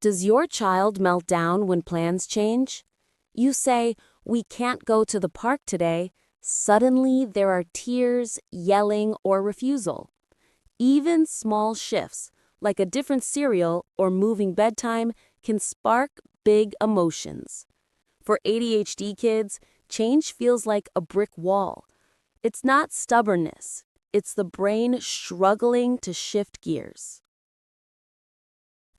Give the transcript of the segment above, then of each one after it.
Does your child melt down when plans change? You say, "We can't go to the park today." Suddenly, there are tears, yelling, or refusal. Even small shifts, like a different cereal or moving bedtime, can spark big emotions. For ADHD kids, change feels like a brick wall. It's not stubbornness, it's the brain struggling to shift gears.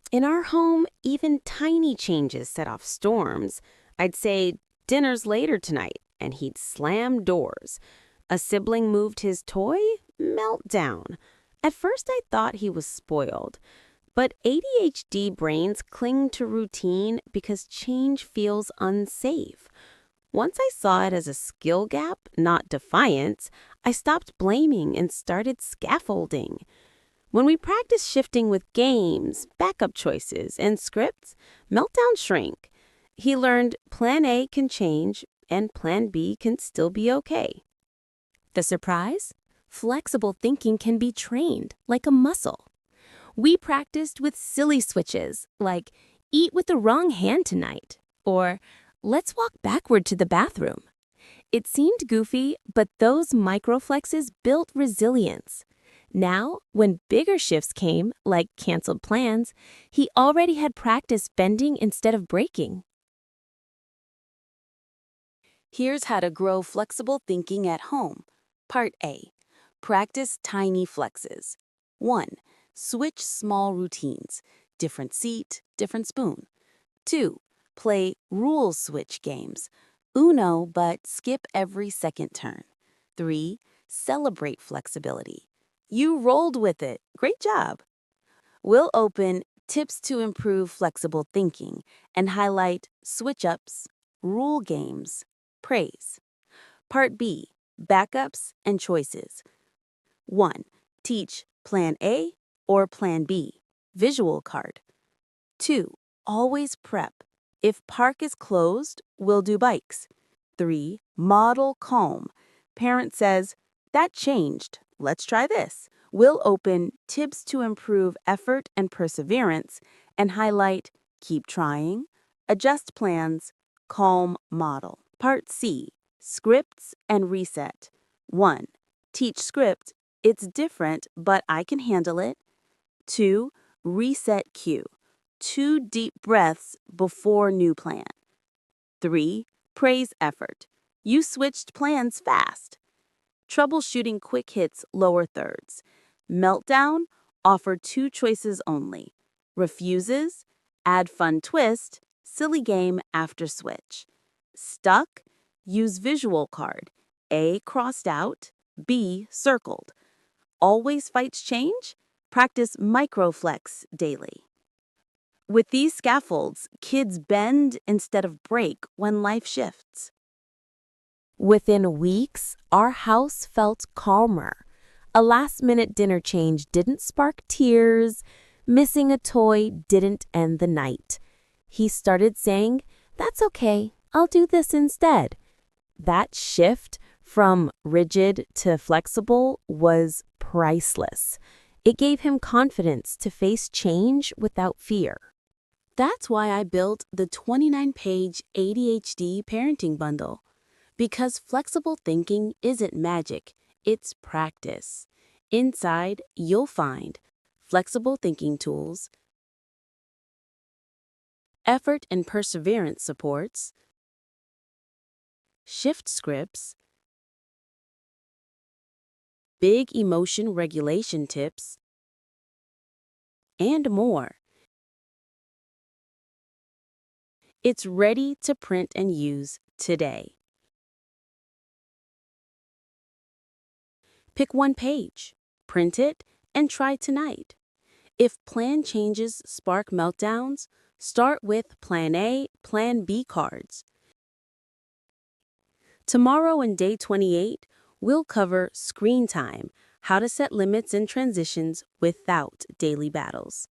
In our home, even tiny changes set off storms. I'd say, "Dinner's later tonight," and he'd slam doors. A sibling moved his toy? Meltdown. At first, I thought he was spoiled. But ADHD brains cling to routine because change feels unsafe. Once I saw it as a skill gap, not defiance, I stopped blaming and started scaffolding. When we practice shifting with games, backup choices, and scripts, meltdowns shrink. He learned Plan A can change and Plan B can still be okay. The surprise? Flexible thinking can be trained like a muscle. We practiced with silly switches like "eat with the wrong hand tonight" or "let's walk backward to the bathroom." It seemed goofy, but those microflexes built resilience. Now, when bigger shifts came, like canceled plans, he already had practice bending instead of breaking. Here's how to grow flexible thinking at home. Part A. Practice tiny flexes. 1. Switch small routines. Different seat, different spoon. 2. Play rule switch games. Uno, but skip every second turn. 3. Celebrate flexibility. You rolled with it. Great job. We'll open tips to improve flexible thinking and highlight switch-ups, rule games, praise. Part B, backups and choices. 1. Teach Plan A or Plan B, visual card. 2. Always prep. If park is closed, we'll do bikes. 3. Model calm. Parent says, "That changed. Let's try this." We'll open tips to improve effort and perseverance and highlight keep trying, adjust plans, calm model. Part C, scripts and reset. 1. Teach script. It's different, but I can handle it. 2. Reset cue. 2 deep breaths before new plan. 3. Praise effort. You switched plans fast. Troubleshooting quick hits lower thirds. Meltdown, offer 2 choices only. Refuses, add fun twist, silly game after switch. Stuck, use visual card. A crossed out, B circled. Always fights change? Practice microflex daily. With these scaffolds, kids bend instead of break when life shifts. Within weeks, our house felt calmer. A last-minute dinner change didn't spark tears. Missing a toy didn't end the night. He started saying, "That's okay, I'll do this instead." That shift from rigid to flexible was priceless. It gave him confidence to face change without fear. That's why I built the 29-page ADHD parenting bundle. Because flexible thinking isn't magic, it's practice. Inside, you'll find flexible thinking tools, effort and perseverance supports, shift scripts, big emotion regulation tips, and more. It's ready to print and use today. Pick one page, print it, and try tonight. If plan changes spark meltdowns, start with Plan A, Plan B cards. Tomorrow in day 28, we'll cover screen time, how to set limits and transitions without daily battles.